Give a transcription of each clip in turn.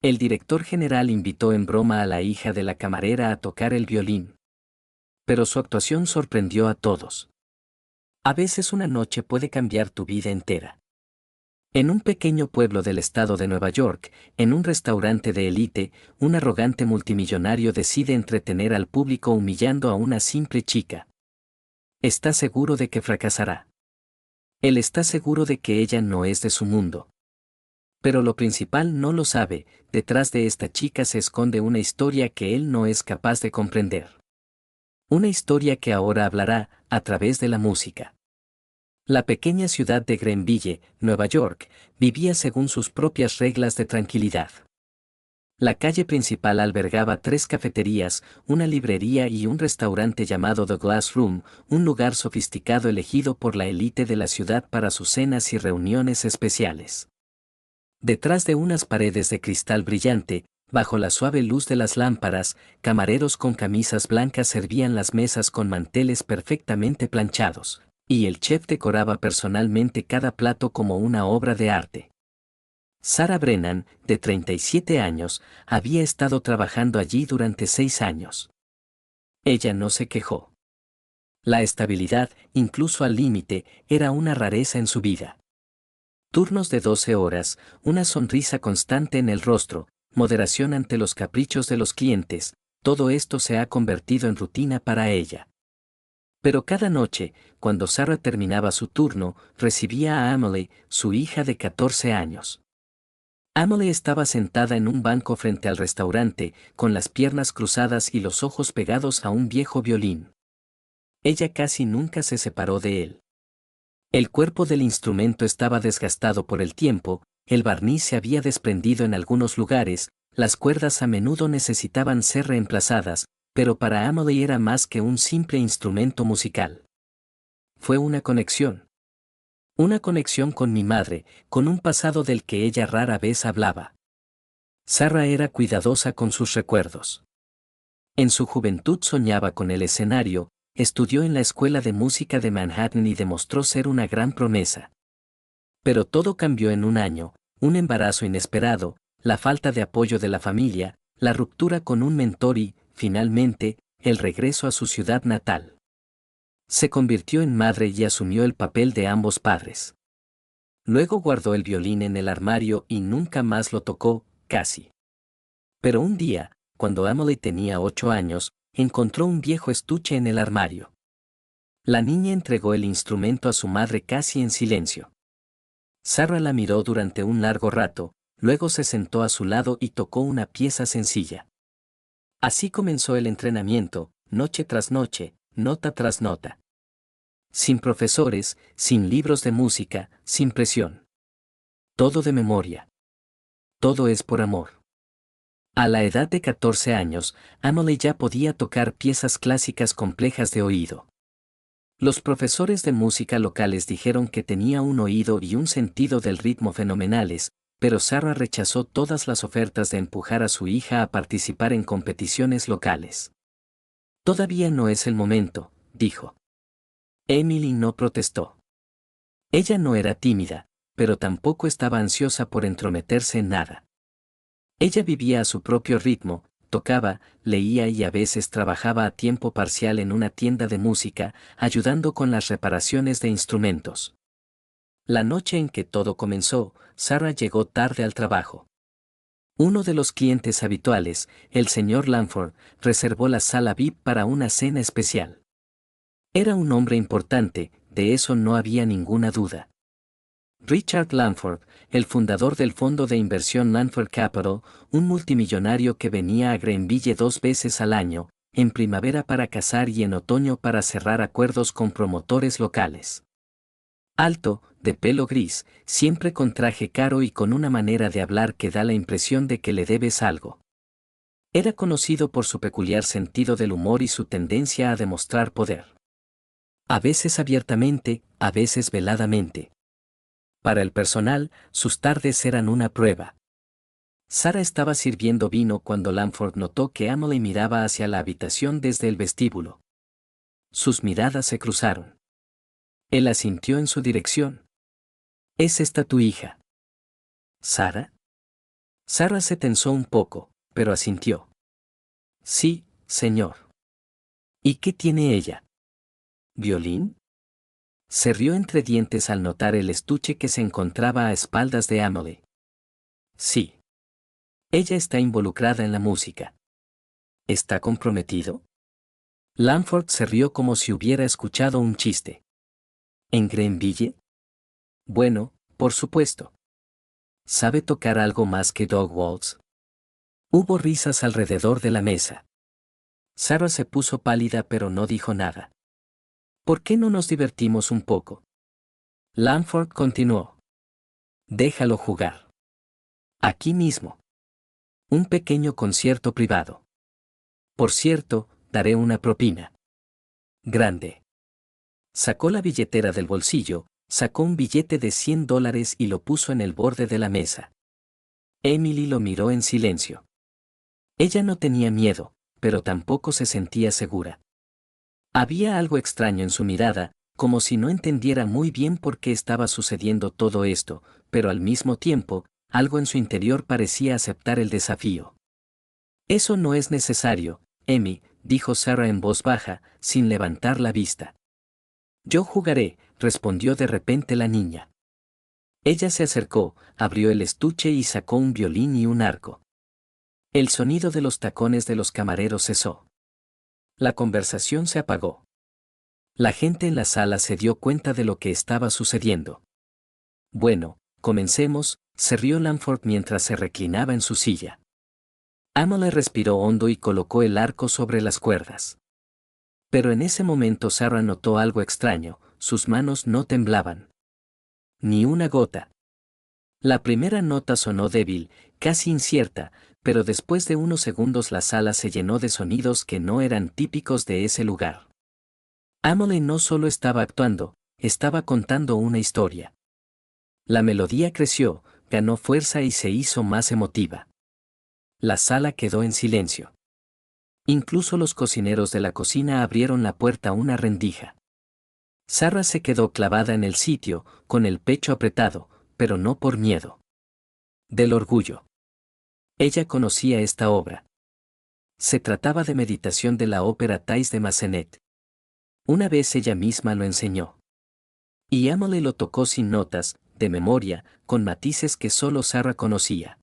El director general invitó en broma a la hija de la camarera a tocar el violín. Pero su actuación sorprendió a todos. A veces una noche puede cambiar tu vida entera. En un pequeño pueblo del estado de Nueva York, en un restaurante de élite, un arrogante multimillonario decide entretener al público humillando a una simple chica. Está seguro de que fracasará. Él está seguro de que ella no es de su mundo. Pero lo principal no lo sabe, detrás de esta chica se esconde una historia que él no es capaz de comprender. Una historia que ahora hablará, a través de la música. La pequeña ciudad de Greenville, Nueva York, vivía según sus propias reglas de tranquilidad. La calle principal albergaba 3 cafeterías, una librería y un restaurante llamado The Glass Room, un lugar sofisticado elegido por la élite de la ciudad para sus cenas y reuniones especiales. Detrás de unas paredes de cristal brillante, bajo la suave luz de las lámparas, camareros con camisas blancas servían las mesas con manteles perfectamente planchados, y el chef decoraba personalmente cada plato como una obra de arte. Sarah Brennan, de 37 años, había estado trabajando allí durante 6 años. Ella no se quejó. La estabilidad, incluso al límite, era una rareza en su vida. Turnos de 12 horas, una sonrisa constante en el rostro, moderación ante los caprichos de los clientes, todo esto se ha convertido en rutina para ella. Pero cada noche, cuando Sarah terminaba su turno, recibía a Emily, su hija de 14 años. Emily estaba sentada en un banco frente al restaurante, con las piernas cruzadas y los ojos pegados a un viejo violín. Ella casi nunca se separó de él. El cuerpo del instrumento estaba desgastado por el tiempo, el barniz se había desprendido en algunos lugares, las cuerdas a menudo necesitaban ser reemplazadas, pero para Emily era más que un simple instrumento musical. Fue una conexión. Una conexión con mi madre, con un pasado del que ella rara vez hablaba. Sarah era cuidadosa con sus recuerdos. En su juventud soñaba con el escenario, estudió en la Escuela de Música de Manhattan y demostró ser una gran promesa. Pero todo cambió en un año, un embarazo inesperado, la falta de apoyo de la familia, la ruptura con un mentor y, finalmente, el regreso a su ciudad natal. Se convirtió en madre y asumió el papel de ambos padres. Luego guardó el violín en el armario y nunca más lo tocó, casi. Pero un día, cuando Emily tenía 8 años, encontró un viejo estuche en el armario. La niña entregó el instrumento a su madre casi en silencio. Sarah la miró durante un largo rato, luego se sentó a su lado y tocó una pieza sencilla. Así comenzó el entrenamiento, noche tras noche, nota tras nota. Sin profesores, sin libros de música, sin presión. Todo de memoria. Todo es por amor. A la edad de 14 años, Emily ya podía tocar piezas clásicas complejas de oído. Los profesores de música locales dijeron que tenía un oído y un sentido del ritmo fenomenales, pero Sarah rechazó todas las ofertas de empujar a su hija a participar en competiciones locales. Todavía no es el momento, dijo. Emily no protestó. Ella no era tímida, pero tampoco estaba ansiosa por entrometerse en nada. Ella vivía a su propio ritmo, tocaba, leía y a veces trabajaba a tiempo parcial en una tienda de música, ayudando con las reparaciones de instrumentos. La noche en que todo comenzó, Sarah llegó tarde al trabajo. Uno de los clientes habituales, el señor Lanford, reservó la sala VIP para una cena especial. Era un hombre importante, de eso no había ninguna duda. Richard Lanford, el fundador del fondo de inversión Lanford Capital, un multimillonario que venía a Greenville 2 veces al año, en primavera para cazar y en otoño para cerrar acuerdos con promotores locales. Alto, de pelo gris, siempre con traje caro y con una manera de hablar que da la impresión de que le debes algo. Era conocido por su peculiar sentido del humor y su tendencia a demostrar poder. A veces abiertamente, a veces veladamente. Para el personal, sus tardes eran una prueba. Sarah estaba sirviendo vino cuando Lanford notó que Emily miraba hacia la habitación desde el vestíbulo. Sus miradas se cruzaron. Él asintió en su dirección. ¿Es esta tu hija? ¿Sarah? Sarah se tensó un poco, pero asintió. Sí, señor. ¿Y qué tiene ella? ¿Violín? Se rió entre dientes al notar el estuche que se encontraba a espaldas de Emily. Sí. Ella está involucrada en la música. ¿Está comprometido? Lanford se rió como si hubiera escuchado un chiste. ¿En Greenville? Bueno, por supuesto. ¿Sabe tocar algo más que dog waltz? Hubo risas alrededor de la mesa. Sarah se puso pálida pero no dijo nada. ¿Por qué no nos divertimos un poco? Lanford continuó. Déjalo jugar. Aquí mismo. Un pequeño concierto privado. Por cierto, daré una propina. Grande. Sacó la billetera del bolsillo, sacó un billete de $100 y lo puso en el borde de la mesa. Emily lo miró en silencio. Ella no tenía miedo, pero tampoco se sentía segura. Había algo extraño en su mirada, como si no entendiera muy bien por qué estaba sucediendo todo esto, pero al mismo tiempo, algo en su interior parecía aceptar el desafío. Eso no es necesario, Emmy, dijo Sarah en voz baja, sin levantar la vista. Yo jugaré, respondió de repente la niña. Ella se acercó, abrió el estuche y sacó un violín y un arco. El sonido de los tacones de los camareros cesó. La conversación se apagó. La gente en la sala se dio cuenta de lo que estaba sucediendo. Bueno, comencemos, se rió Lanford mientras se reclinaba en su silla. Emily respiró hondo y colocó el arco sobre las cuerdas. Pero en ese momento Sarah notó algo extraño, sus manos no temblaban. Ni una gota. La primera nota sonó débil, casi incierta, pero después de unos segundos la sala se llenó de sonidos que no eran típicos de ese lugar. Emily no solo estaba actuando, estaba contando una historia. La melodía creció, ganó fuerza y se hizo más emotiva. La sala quedó en silencio. Incluso los cocineros de la cocina abrieron la puerta a una rendija. Sarah se quedó clavada en el sitio, con el pecho apretado, pero no por miedo. Del orgullo. Ella conocía esta obra. Se trataba de Meditación de la ópera Thais de Massenet. Una vez ella misma lo enseñó. Y Emily lo tocó sin notas, de memoria, con matices que solo Sarah conocía.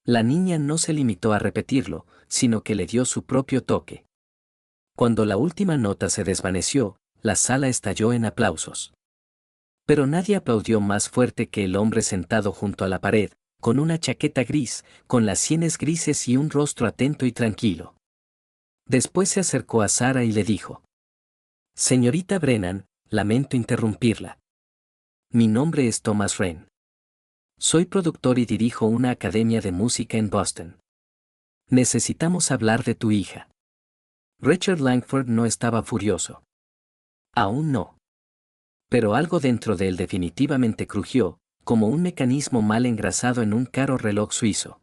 La niña no se limitó a repetirlo, sino que le dio su propio toque. Cuando la última nota se desvaneció, la sala estalló en aplausos. Pero nadie aplaudió más fuerte que el hombre sentado junto a la pared, con una chaqueta gris, con las sienes grises y un rostro atento y tranquilo. Después se acercó a Sarah y le dijo: Señorita Brennan, lamento interrumpirla. Mi nombre es Thomas Wren. Soy productor y dirijo una academia de música en Boston. Necesitamos hablar de tu hija. Richard Langford no estaba furioso. Aún no. Pero algo dentro de él definitivamente crujió, como un mecanismo mal engrasado en un caro reloj suizo.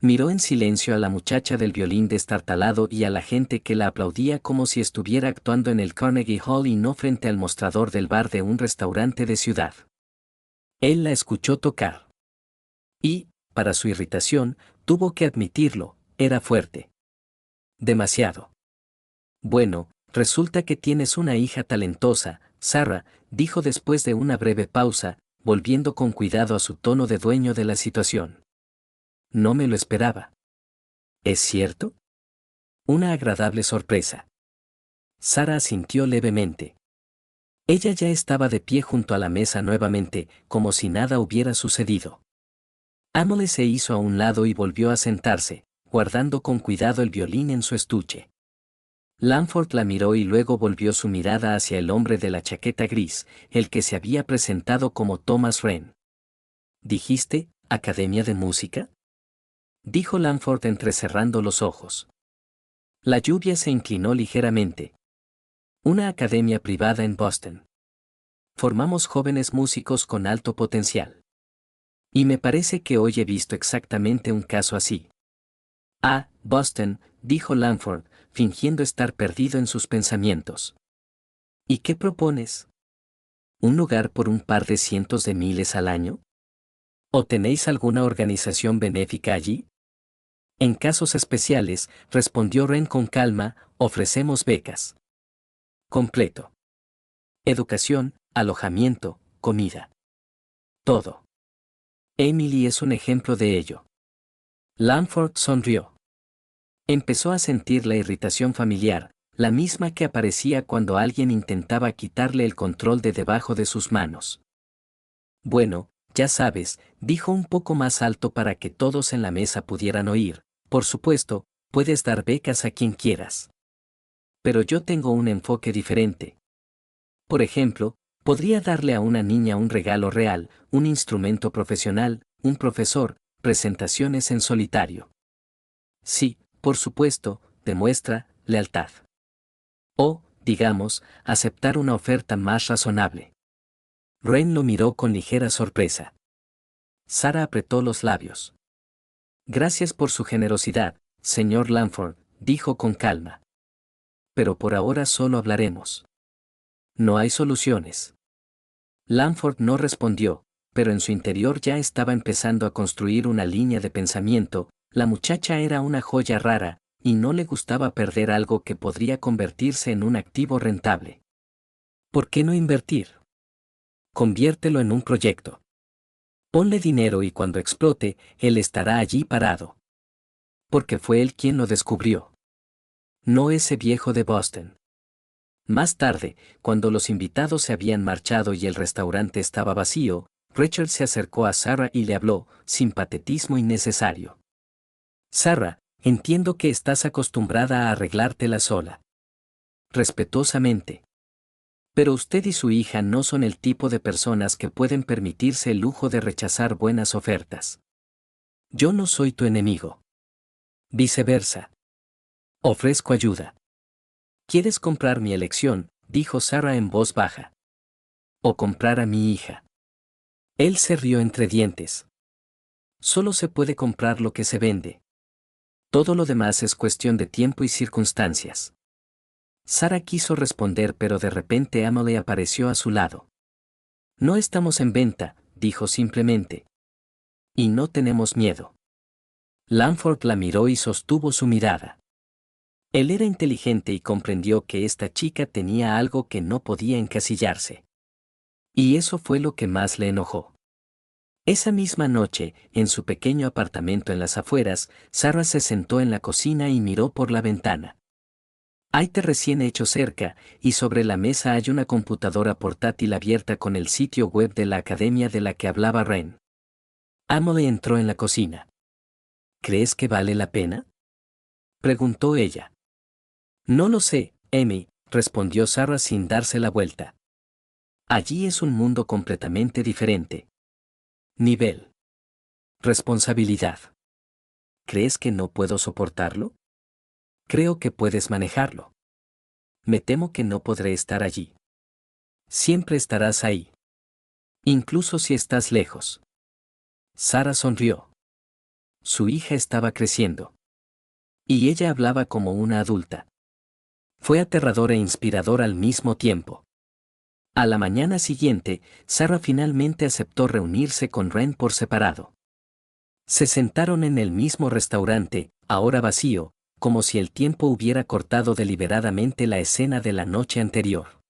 Miró en silencio a la muchacha del violín destartalado y a la gente que la aplaudía como si estuviera actuando en el Carnegie Hall y no frente al mostrador del bar de un restaurante de ciudad. Él la escuchó tocar. Y, para su irritación, tuvo que admitirlo, era fuerte. Demasiado. Bueno, resulta que tienes una hija talentosa, Sarah, dijo después de una breve pausa, volviendo con cuidado a su tono de dueño de la situación. No me lo esperaba. ¿Es cierto? Una agradable sorpresa. Sarah asintió levemente. Ella ya estaba de pie junto a la mesa nuevamente, como si nada hubiera sucedido. Emily se hizo a un lado y volvió a sentarse, guardando con cuidado el violín en su estuche. Lanford la miró y luego volvió su mirada hacia el hombre de la chaqueta gris, el que se había presentado como Thomas Wren. ¿Dijiste, Academia de Música? Dijo Lanford entrecerrando los ojos. La lluvia se inclinó ligeramente. Una academia privada en Boston. Formamos jóvenes músicos con alto potencial. Y me parece que hoy he visto exactamente un caso así. Ah, Boston, dijo Lanford, fingiendo estar perdido en sus pensamientos. ¿Y qué propones? ¿Un lugar por un par de cientos de miles al año? ¿O tenéis alguna organización benéfica allí? En casos especiales, respondió Ren con calma, ofrecemos becas. Completo. Educación, alojamiento, comida. Todo. Emily es un ejemplo de ello. Lanford sonrió. Empezó a sentir la irritación familiar, la misma que aparecía cuando alguien intentaba quitarle el control de debajo de sus manos. Bueno, ya sabes, dijo un poco más alto para que todos en la mesa pudieran oír, por supuesto, puedes dar becas a quien quieras. Pero yo tengo un enfoque diferente. Por ejemplo, podría darle a una niña un regalo real, un instrumento profesional, un profesor, presentaciones en solitario. Sí, por supuesto, demuestra lealtad. O, digamos, aceptar una oferta más razonable. Ren lo miró con ligera sorpresa. Sara apretó los labios. Gracias por su generosidad, señor Lanford, dijo con calma. Pero por ahora solo hablaremos. No hay soluciones. Lanford no respondió, pero en su interior ya estaba empezando a construir una línea de pensamiento. La muchacha era una joya rara, y no le gustaba perder algo que podría convertirse en un activo rentable. ¿Por qué no invertir? Conviértelo en un proyecto. Ponle dinero y cuando explote, él estará allí parado. Porque fue él quien lo descubrió. No ese viejo de Boston. Más tarde, cuando los invitados se habían marchado y el restaurante estaba vacío, Rachel se acercó a Sarah y le habló, sin patetismo innecesario. Sarah, entiendo que estás acostumbrada a arreglártela sola. Respetuosamente. Pero usted y su hija no son el tipo de personas que pueden permitirse el lujo de rechazar buenas ofertas. Yo no soy tu enemigo. Viceversa. Ofrezco ayuda. ¿Quieres comprar mi elección?, dijo Sarah en voz baja. ¿O comprar a mi hija? Él se rió entre dientes. Solo se puede comprar lo que se vende. Todo lo demás es cuestión de tiempo y circunstancias. Sarah quiso responder, pero de repente Emily apareció a su lado. No estamos en venta, dijo simplemente. Y no tenemos miedo. Lanford la miró y sostuvo su mirada. Él era inteligente y comprendió que esta chica tenía algo que no podía encasillarse. Y eso fue lo que más le enojó. Esa misma noche, en su pequeño apartamento en las afueras, Sarah se sentó en la cocina y miró por la ventana. Hay té recién hecho cerca, y sobre la mesa hay una computadora portátil abierta con el sitio web de la academia de la que hablaba Ren. Emily entró en la cocina. ¿Crees que vale la pena?, preguntó ella. No lo sé, Amy, respondió Sarah sin darse la vuelta. Allí es un mundo completamente diferente. Nivel. Responsabilidad. ¿Crees que no puedo soportarlo? Creo que puedes manejarlo. Me temo que no podré estar allí. Siempre estarás ahí. Incluso si estás lejos. Sarah sonrió. Su hija estaba creciendo. Y ella hablaba como una adulta. Fue aterrador e inspirador al mismo tiempo. A la mañana siguiente, Sarah finalmente aceptó reunirse con Ren por separado. Se sentaron en el mismo restaurante, ahora vacío, como si el tiempo hubiera cortado deliberadamente la escena de la noche anterior.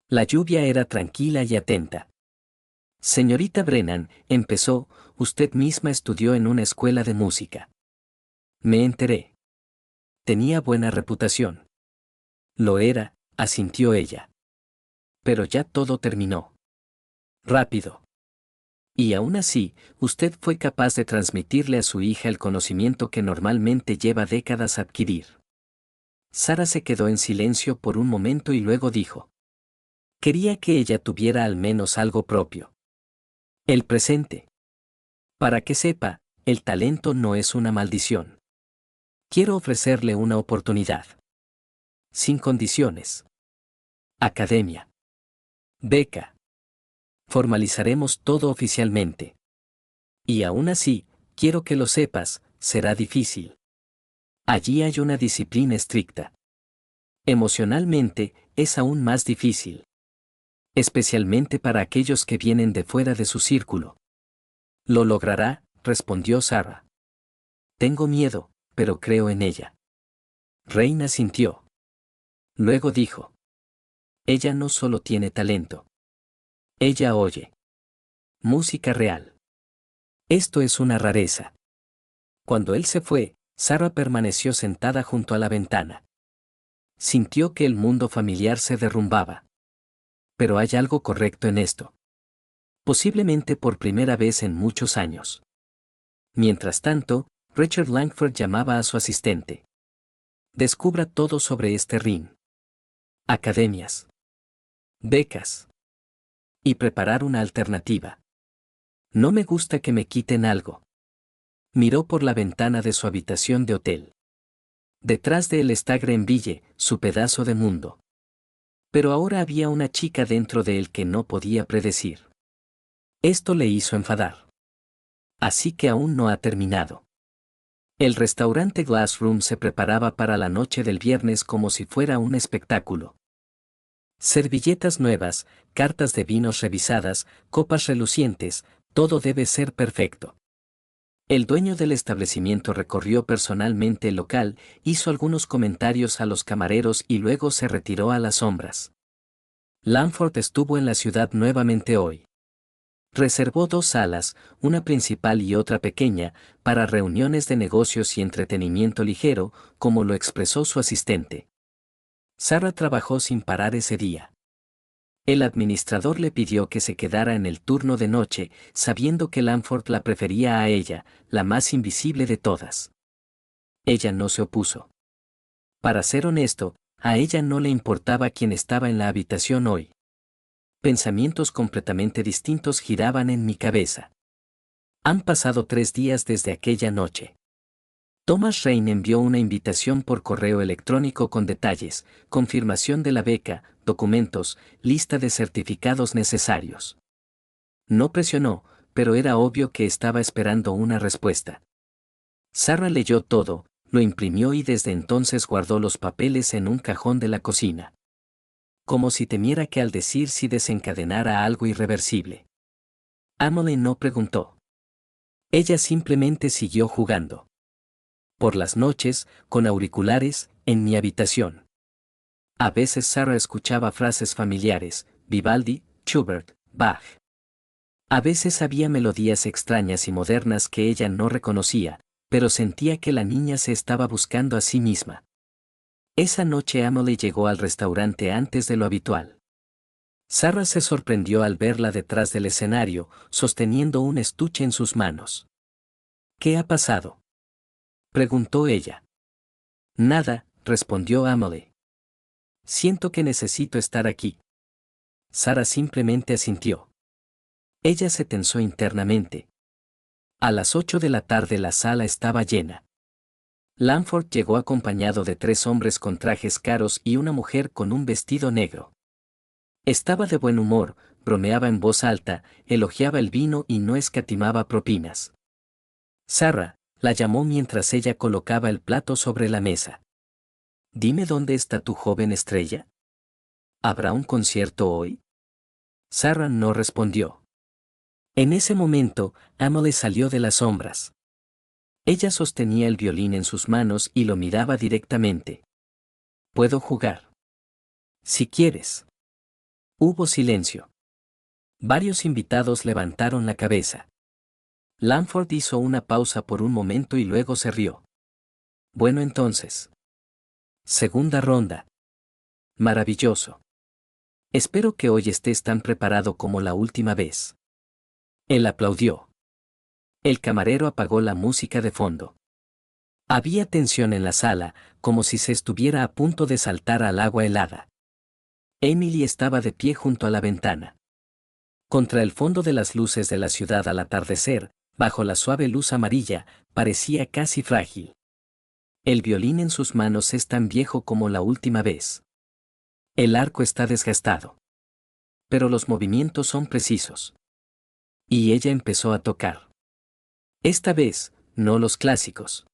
La lluvia era tranquila y atenta. Señorita Brennan, empezó, usted misma estudió en una escuela de música. Me enteré. Tenía buena reputación. Lo era, asintió ella. Pero ya todo terminó. Rápido. Y aún así, usted fue capaz de transmitirle a su hija el conocimiento que normalmente lleva décadas adquirir. Sarah se quedó en silencio por un momento y luego dijo. Quería que ella tuviera al menos algo propio. El presente. Para que sepa, el talento no es una maldición. Quiero ofrecerle una oportunidad. Sin condiciones. Academia. Beca. Formalizaremos todo oficialmente. Y aún así, quiero que lo sepas, será difícil. Allí hay una disciplina estricta. Emocionalmente, es aún más difícil. Especialmente para aquellos que vienen de fuera de su círculo. Lo logrará, respondió Sarah. Tengo miedo, pero creo en ella. Rain asintió. Luego dijo. Ella no solo tiene talento. Ella oye. Música real. Esto es una rareza. Cuando él se fue, Sarah permaneció sentada junto a la ventana. Sintió que el mundo familiar se derrumbaba. Pero hay algo correcto en esto. Posiblemente por primera vez en muchos años. Mientras tanto, Richard Langford llamaba a su asistente. Descubra todo sobre este ring. Academias. Becas. Y preparar una alternativa. No me gusta que me quiten algo. Miró por la ventana de su habitación de hotel. Detrás de él está Greenville, su pedazo de mundo. Pero ahora había una chica dentro de él que no podía predecir. Esto le hizo enfadar. Así que aún no ha terminado. El restaurante Glass Room se preparaba para la noche del viernes como si fuera un espectáculo. Servilletas nuevas, cartas de vinos revisadas, copas relucientes, todo debe ser perfecto. El dueño del establecimiento recorrió personalmente el local, hizo algunos comentarios a los camareros y luego se retiró a las sombras. Langford estuvo en la ciudad nuevamente hoy. Reservó 2 salas, una principal y otra pequeña, para reuniones de negocios y entretenimiento ligero, como lo expresó su asistente. Sarah trabajó sin parar ese día. El administrador le pidió que se quedara en el turno de noche, sabiendo que Langford la prefería a ella, la más invisible de todas. Ella no se opuso. Para ser honesto, a ella no le importaba quién estaba en la habitación hoy. Pensamientos completamente distintos giraban en mi cabeza. Han pasado 3 días desde aquella noche. Thomas Rain envió una invitación por correo electrónico con detalles, confirmación de la beca, documentos, lista de certificados necesarios. No presionó, pero era obvio que estaba esperando una respuesta. Sarah leyó todo, lo imprimió y desde entonces guardó los papeles en un cajón de la cocina. Como si temiera que al decir sí desencadenara algo irreversible. Emily no preguntó. Ella simplemente siguió jugando. Por las noches, con auriculares, en mi habitación. A veces Sarah escuchaba frases familiares, Vivaldi, Schubert, Bach. A veces había melodías extrañas y modernas que ella no reconocía, pero sentía que la niña se estaba buscando a sí misma. Esa noche Emily llegó al restaurante antes de lo habitual. Sarah se sorprendió al verla detrás del escenario, sosteniendo un estuche en sus manos. ¿Qué ha pasado?, preguntó ella. Nada, respondió Emily. Siento que necesito estar aquí. Sarah simplemente asintió. Ella se tensó internamente. A las 8 de la tarde la sala estaba llena. Langford llegó acompañado de 3 hombres con trajes caros y una mujer con un vestido negro. Estaba de buen humor, bromeaba en voz alta, elogiaba el vino y no escatimaba propinas. Sarah la llamó mientras ella colocaba el plato sobre la mesa. Dime dónde está tu joven estrella. ¿Habrá un concierto hoy? Sarah no respondió. En ese momento, Emily salió de las sombras. Ella sostenía el violín en sus manos y lo miraba directamente. ¿Puedo jugar? Si quieres. Hubo silencio. Varios invitados levantaron la cabeza. Langford hizo una pausa por un momento y luego se rió. Bueno entonces. Segunda ronda. Maravilloso. Espero que hoy estés tan preparado como la última vez. Él aplaudió. El camarero apagó la música de fondo. Había tensión en la sala, como si se estuviera a punto de saltar al agua helada. Emily estaba de pie junto a la ventana. Contra el fondo de las luces de la ciudad al atardecer, bajo la suave luz amarilla, parecía casi frágil. El violín en sus manos es tan viejo como la última vez. El arco está desgastado. Pero los movimientos son precisos. Y ella empezó a tocar. Esta vez, no los clásicos.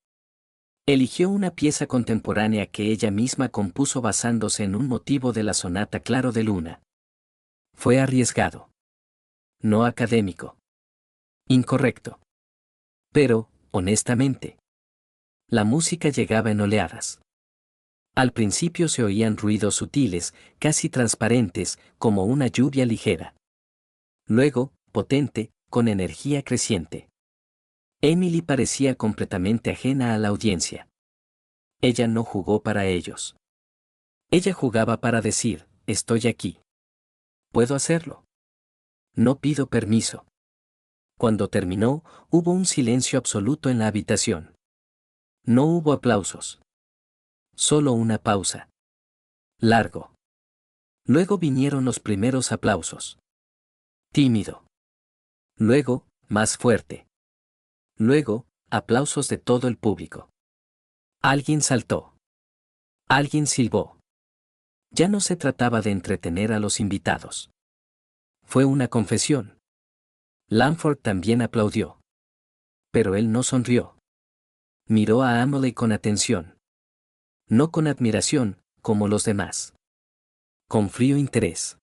Eligió una pieza contemporánea que ella misma compuso basándose en un motivo de la sonata Claro de Luna. Fue arriesgado. No académico. Incorrecto. Pero, honestamente, la música llegaba en oleadas. Al principio se oían ruidos sutiles, casi transparentes, como una lluvia ligera. Luego, potente, con energía creciente. Emily parecía completamente ajena a la audiencia. Ella no jugó para ellos. Ella jugaba para decir, estoy aquí. Puedo hacerlo. No pido permiso. Cuando terminó, hubo un silencio absoluto en la habitación. No hubo aplausos. Solo una pausa. Largo. Luego vinieron los primeros aplausos. Tímido. Luego, más fuerte. Luego, aplausos de todo el público. Alguien saltó. Alguien silbó. Ya no se trataba de entretener a los invitados. Fue una confesión. Langford también aplaudió. Pero él no sonrió. Miró a Emily con atención. No con admiración, como los demás. Con frío interés.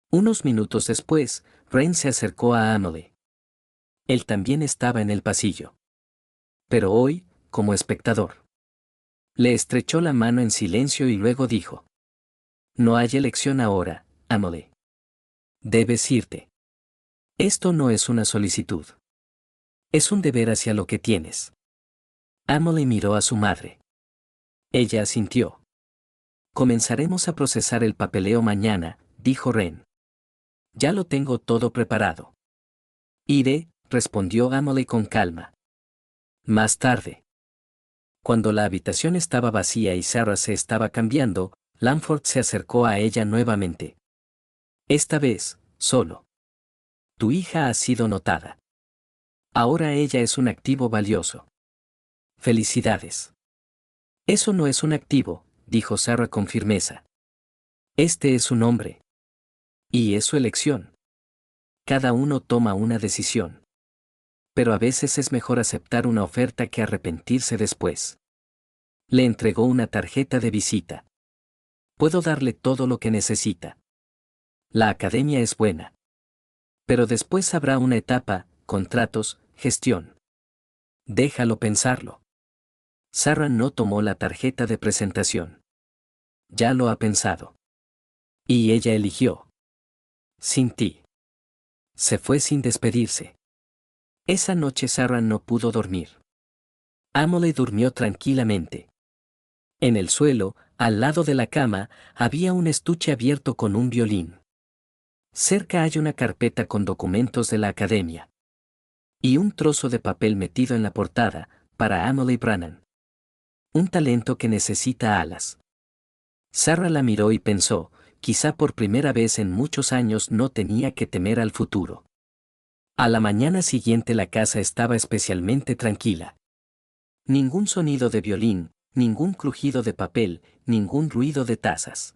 Unos minutos después, Rain se acercó a Emily. Él también estaba en el pasillo. Pero hoy, como espectador. Le estrechó la mano en silencio y luego dijo. No hay elección ahora, Emily. Debes irte. Esto no es una solicitud. Es un deber hacia lo que tienes. Emily miró a su madre. Ella asintió. Comenzaremos a procesar el papeleo mañana, dijo Ren. Ya lo tengo todo preparado. Iré, respondió Emily con calma. Más tarde. Cuando la habitación estaba vacía y Sarah se estaba cambiando, Langford se acercó a ella nuevamente. Esta vez, solo. Tu hija ha sido notada. Ahora ella es un activo valioso. Felicidades. Eso no es un activo, dijo Sarah con firmeza. Este es un hombre. Y es su elección. Cada uno toma una decisión. Pero a veces es mejor aceptar una oferta que arrepentirse después. Le entregó una tarjeta de visita. Puedo darle todo lo que necesita. La academia es buena. Pero después habrá una etapa, contratos, gestión. Déjalo pensarlo. Sarah no tomó la tarjeta de presentación. Ya lo ha pensado. Y ella eligió. Sin ti. Se fue sin despedirse. Esa noche Sarah no pudo dormir. Emily durmió tranquilamente. En el suelo, al lado de la cama, había un estuche abierto con un violín. Cerca hay una carpeta con documentos de la academia. Y un trozo de papel metido en la portada, para Emily Brannan. Un talento que necesita alas. Sarah la miró y pensó, quizá por primera vez en muchos años no tenía que temer al futuro. A la mañana siguiente la casa estaba especialmente tranquila. Ningún sonido de violín, ningún crujido de papel, ningún ruido de tazas.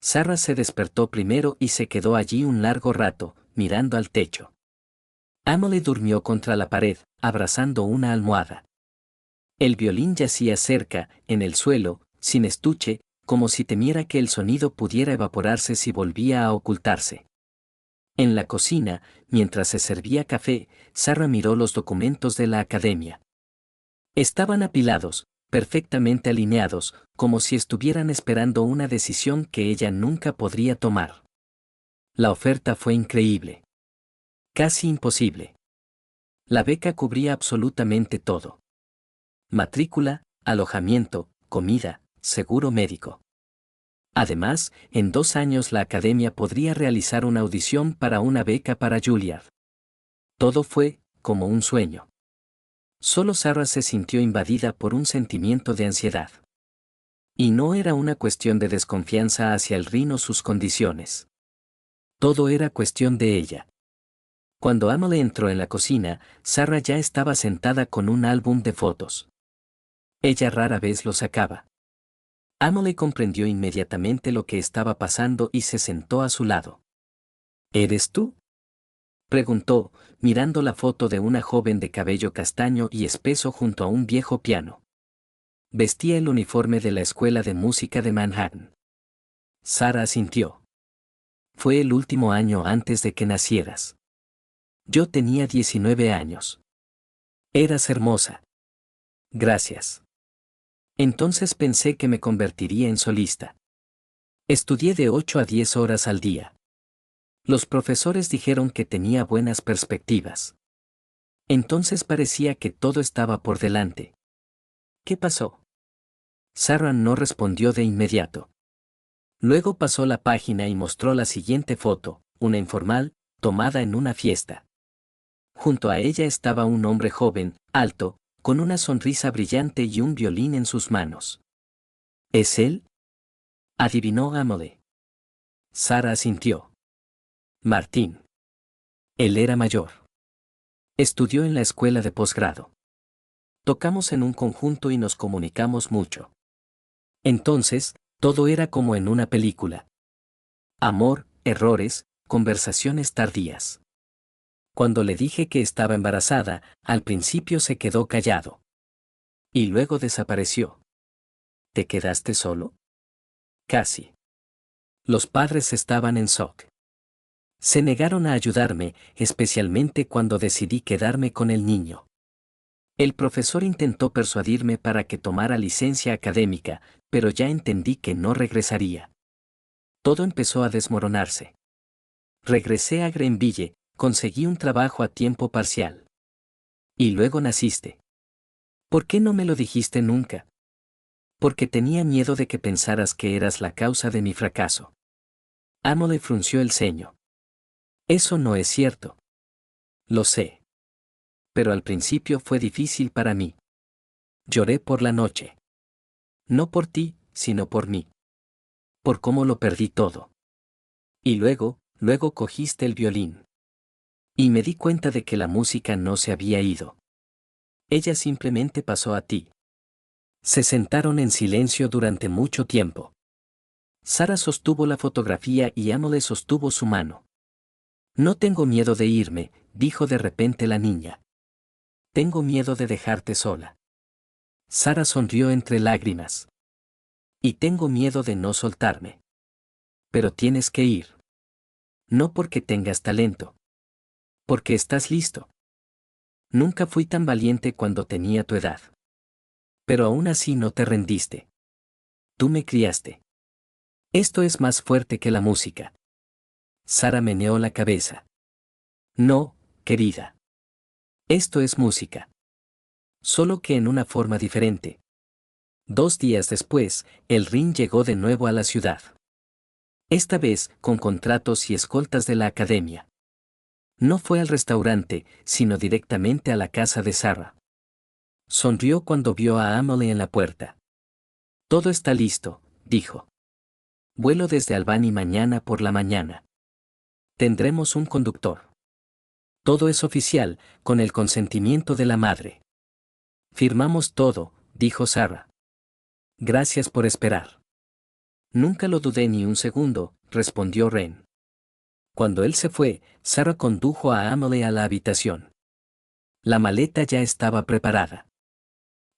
Sarah se despertó primero y se quedó allí un largo rato, mirando al techo. Emily durmió contra la pared, abrazando una almohada. El violín yacía cerca, en el suelo, sin estuche, como si temiera que el sonido pudiera evaporarse si volvía a ocultarse. En la cocina, mientras se servía café, Sarah miró los documentos de la academia. Estaban apilados, perfectamente alineados, como si estuvieran esperando una decisión que ella nunca podría tomar. La oferta fue increíble. Casi imposible. La beca cubría absolutamente todo. Matrícula, alojamiento, comida, seguro médico. Además, en 2 años la academia podría realizar una audición para una beca para Juilliard. Todo fue, como un sueño. Solo Sarah se sintió invadida por un sentimiento de ansiedad. Y no era una cuestión de desconfianza hacia el Rin o sus condiciones. Todo era cuestión de ella. Cuando Emily entró en la cocina, Sarah ya estaba sentada con un álbum de fotos. Ella rara vez lo sacaba. Emily comprendió inmediatamente lo que estaba pasando y se sentó a su lado. ¿Eres tú?, preguntó, mirando la foto de una joven de cabello castaño y espeso junto a un viejo piano. Vestía el uniforme de la Escuela de Música de Manhattan. Sarah asintió. Fue el último año antes de que nacieras. Yo tenía 19 años. Eras hermosa. Gracias. Entonces pensé que me convertiría en solista. Estudié de 8 a 10 horas al día. Los profesores dijeron que tenía buenas perspectivas. Entonces parecía que todo estaba por delante. ¿Qué pasó? Sarah no respondió de inmediato. Luego pasó la página y mostró la siguiente foto, una informal, tomada en una fiesta. Junto a ella estaba un hombre joven, alto, con una sonrisa brillante y un violín en sus manos. ¿Es él? Adivinó Emily. Sarah asintió. Martín. Él era mayor. Estudió en la escuela de posgrado. Tocamos en un conjunto y nos comunicamos mucho. Entonces, todo era como en una película. Amor, errores, conversaciones tardías. Cuando le dije que estaba embarazada, al principio se quedó callado. Y luego desapareció. ¿Te quedaste solo? Casi. Los padres estaban en shock. Se negaron a ayudarme, especialmente cuando decidí quedarme con el niño. El profesor intentó persuadirme para que tomara licencia académica, pero ya entendí que no regresaría. Todo empezó a desmoronarse. Regresé a Greenville, conseguí un trabajo a tiempo parcial. Y luego naciste. ¿Por qué no me lo dijiste nunca? Porque tenía miedo de que pensaras que eras la causa de mi fracaso. Emily frunció el ceño. Eso no es cierto. Lo sé. Pero al principio fue difícil para mí. Lloré por la noche. No por ti, sino por mí. Por cómo lo perdí todo. Y luego cogiste el violín. Y me di cuenta de que la música no se había ido. Ella simplemente pasó a ti. Se sentaron en silencio durante mucho tiempo. Sarah sostuvo la fotografía y Emily sostuvo su mano. No tengo miedo de irme, dijo de repente la niña. Tengo miedo de dejarte sola. Sarah sonrió entre lágrimas. Y tengo miedo de no soltarme. Pero tienes que ir. No porque tengas talento. Porque estás listo. Nunca fui tan valiente cuando tenía tu edad. Pero aún así no te rendiste. Tú me criaste. Esto es más fuerte que la música. Sarah meneó la cabeza. No, querida. Esto es música. Solo que en una forma diferente. 2 días después, el Rin llegó de nuevo a la ciudad. Esta vez, con contratos y escoltas de la academia. No fue al restaurante, sino directamente a la casa de Sarah. Sonrió cuando vio a Emily en la puerta. Todo está listo, dijo. Vuelo desde Albany mañana por la mañana. Tendremos un conductor. Todo es oficial, con el consentimiento de la madre. Firmamos todo, dijo Sarah. Gracias por esperar. Nunca lo dudé ni un segundo, respondió Ren. Cuando él se fue, Sarah condujo a Emily a la habitación. La maleta ya estaba preparada.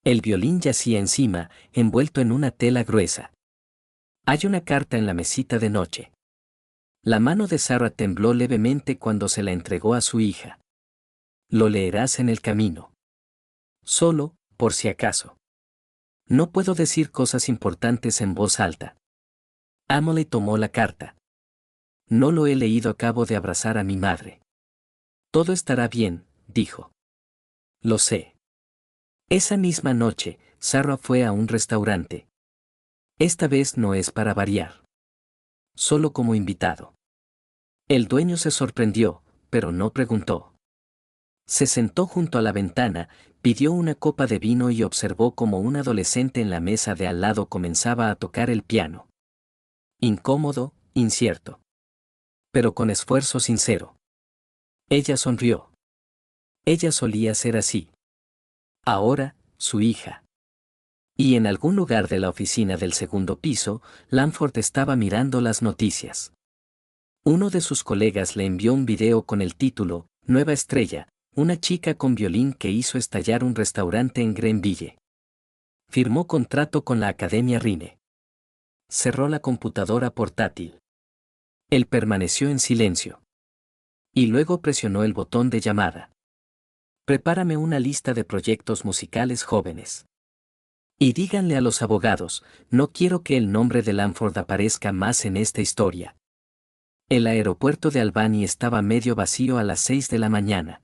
El violín yacía encima, envuelto en una tela gruesa. Hay una carta en la mesita de noche. La mano de Sarah tembló levemente cuando se la entregó a su hija. Lo leerás en el camino. Solo, por si acaso. No puedo decir cosas importantes en voz alta. Emily tomó la carta. No lo he leído, acabo de abrazar a mi madre. Todo estará bien, dijo. Lo sé. Esa misma noche, Sarah fue a un restaurante. Esta vez no es para variar. Solo como invitado. El dueño se sorprendió, pero no preguntó. Se sentó junto a la ventana, pidió una copa de vino y observó cómo un adolescente en la mesa de al lado comenzaba a tocar el piano. Incómodo, incierto. Pero con esfuerzo sincero. Ella sonrió. Ella solía ser así. Ahora, su hija. Y en algún lugar de la oficina del segundo piso, Lanford estaba mirando las noticias. Uno de sus colegas le envió un video con el título, Nueva estrella, una chica con violín que hizo estallar un restaurante en Greenville. Firmó contrato con la Academia Rine. Cerró la computadora portátil. Él permaneció en silencio. Y luego presionó el botón de llamada. Prepárame una lista de proyectos musicales jóvenes. Y díganle a los abogados, no quiero que el nombre de Lanford aparezca más en esta historia. El aeropuerto de Albany estaba medio vacío a las 6 de la mañana.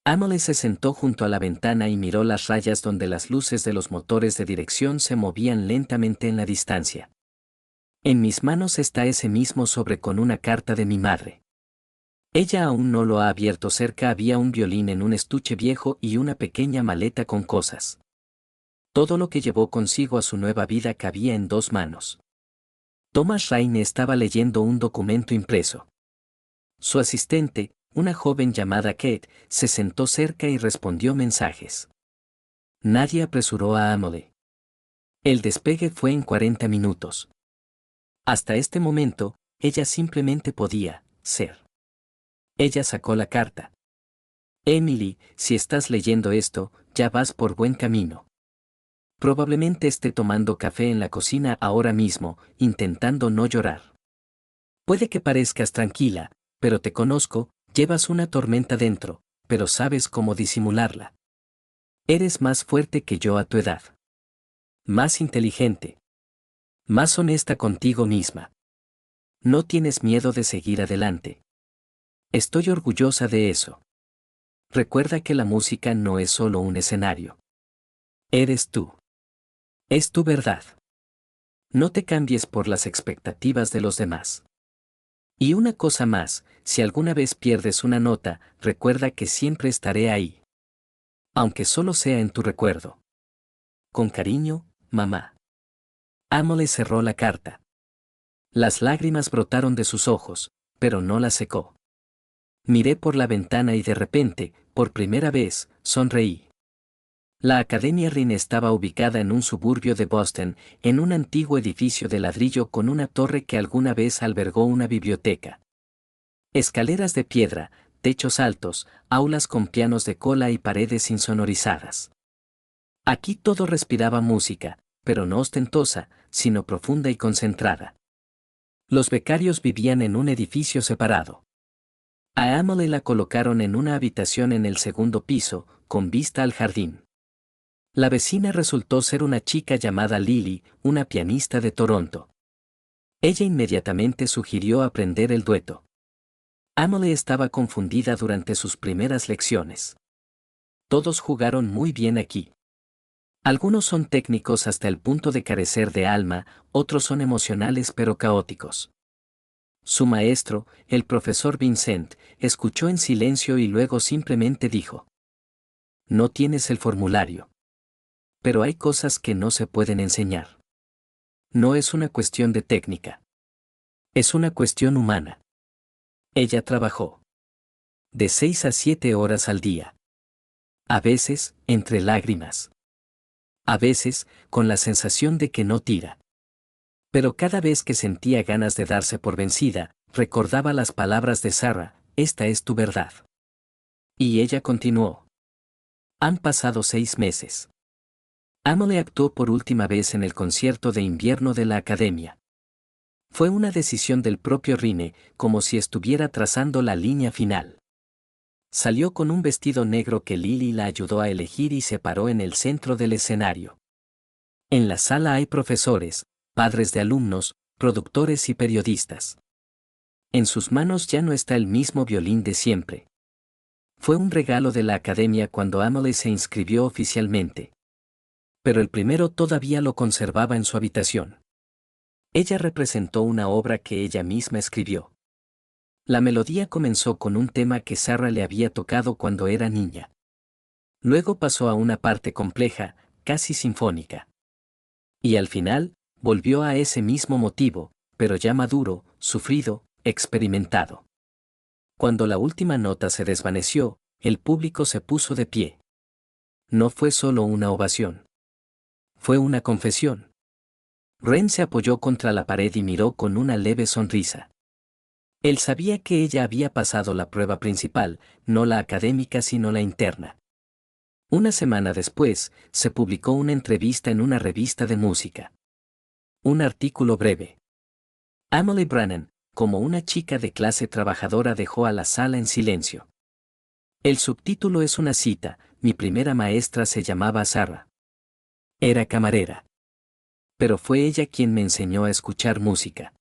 Emily se sentó junto a la ventana y miró las rayas donde las luces de los motores de dirección se movían lentamente en la distancia. En mis manos está ese mismo sobre con una carta de mi madre. Ella aún no lo ha abierto. Cerca había un violín en un estuche viejo y una pequeña maleta con cosas. Todo lo que llevó consigo a su nueva vida cabía en 2 manos. Thomas Raine estaba leyendo un documento impreso. Su asistente, una joven llamada Kate, se sentó cerca y respondió mensajes. Nadie apresuró a Emily. El despegue fue en 40 minutos. Hasta este momento, ella simplemente podía ser. Ella sacó la carta. Emily, si estás leyendo esto, ya vas por buen camino. Probablemente esté tomando café en la cocina ahora mismo, intentando no llorar. Puede que parezcas tranquila, pero te conozco, llevas una tormenta dentro, pero sabes cómo disimularla. Eres más fuerte que yo a tu edad. Más inteligente. Más honesta contigo misma. No tienes miedo de seguir adelante. Estoy orgullosa de eso. Recuerda que la música no es solo un escenario. Eres tú. Es tu verdad. No te cambies por las expectativas de los demás. Y una cosa más, si alguna vez pierdes una nota, recuerda que siempre estaré ahí. Aunque solo sea en tu recuerdo. Con cariño, mamá. Emily cerró la carta. Las lágrimas brotaron de sus ojos, pero no las secó. Miré por la ventana y de repente, por primera vez, sonreí. La Academia Rhine estaba ubicada en un suburbio de Boston, en un antiguo edificio de ladrillo con una torre que alguna vez albergó una biblioteca. Escaleras de piedra, techos altos, aulas con pianos de cola y paredes insonorizadas. Aquí todo respiraba música, pero no ostentosa, sino profunda y concentrada. Los becarios vivían en un edificio separado. A Emily la colocaron en una habitación en el segundo piso, con vista al jardín. La vecina resultó ser una chica llamada Lily, una pianista de Toronto. Ella inmediatamente sugirió aprender el dueto. Emily estaba confundida durante sus primeras lecciones. Todos jugaron muy bien aquí. Algunos son técnicos hasta el punto de carecer de alma, otros son emocionales pero caóticos. Su maestro, el profesor Vincent, escuchó en silencio y luego simplemente dijo: No tienes el formulario. Pero hay cosas que no se pueden enseñar. No es una cuestión de técnica. Es una cuestión humana. Ella trabajó de 6 a 7 horas al día. A veces, entre lágrimas. A veces, con la sensación de que no tira. Pero cada vez que sentía ganas de darse por vencida, recordaba las palabras de Sarah: esta es tu verdad. Y ella continuó. Han pasado 6 meses. Emily actuó por última vez en el concierto de invierno de la Academia. Fue una decisión del propio Rhine, como si estuviera trazando la línea final. Salió con un vestido negro que Lily la ayudó a elegir y se paró en el centro del escenario. En la sala hay profesores, padres de alumnos, productores y periodistas. En sus manos ya no está el mismo violín de siempre. Fue un regalo de la Academia cuando Emily se inscribió oficialmente. Pero el primero todavía lo conservaba en su habitación. Ella representó una obra que ella misma escribió. La melodía comenzó con un tema que Sarah le había tocado cuando era niña. Luego pasó a una parte compleja, casi sinfónica. Y al final, volvió a ese mismo motivo, pero ya maduro, sufrido, experimentado. Cuando la última nota se desvaneció, el público se puso de pie. No fue solo una ovación. Fue una confesión. Ren se apoyó contra la pared y miró con una leve sonrisa. Él sabía que ella había pasado la prueba principal, no la académica sino la interna. Una semana después, se publicó una entrevista en una revista de música. Un artículo breve. Emily Brannan, como una chica de clase trabajadora dejó a la sala en silencio. El subtítulo es una cita: mi primera maestra se llamaba Sarah. Era camarera. Pero fue ella quien me enseñó a escuchar música.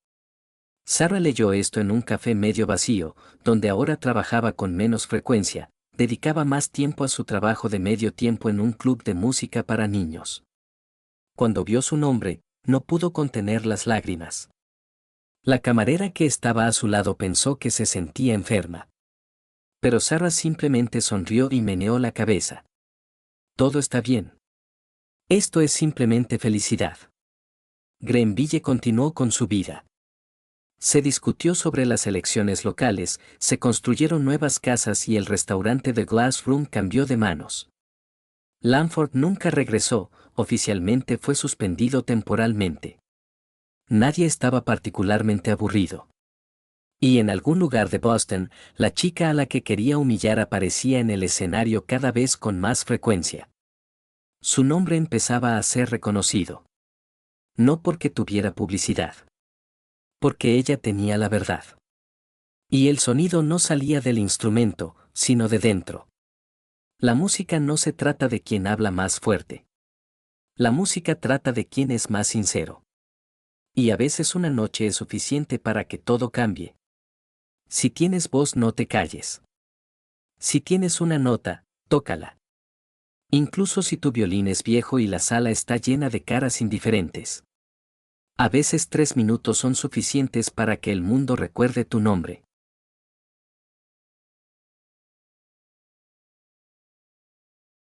Sarah leyó esto en un café medio vacío, donde ahora trabajaba con menos frecuencia, dedicaba más tiempo a su trabajo de medio tiempo en un club de música para niños. Cuando vio su nombre, no pudo contener las lágrimas. La camarera que estaba a su lado pensó que se sentía enferma. Pero Sarah simplemente sonrió y meneó la cabeza. Todo está bien. Esto es simplemente felicidad. Grenville continuó con su vida. Se discutió sobre las elecciones locales, se construyeron nuevas casas y el restaurante The Glass Room cambió de manos. Lanford nunca regresó, oficialmente fue suspendido temporalmente. Nadie estaba particularmente aburrido. Y en algún lugar de Boston, la chica a la que quería humillar aparecía en el escenario cada vez con más frecuencia. Su nombre empezaba a ser reconocido. No porque tuviera publicidad. Porque ella tenía la verdad. Y el sonido no salía del instrumento, sino de dentro. La música no se trata de quien habla más fuerte. La música trata de quien es más sincero. Y a veces una noche es suficiente para que todo cambie. Si tienes voz, no te calles. Si tienes una nota, tócala. Incluso si tu violín es viejo y la sala está llena de caras indiferentes. A veces 3 minutos son suficientes para que el mundo recuerde tu nombre.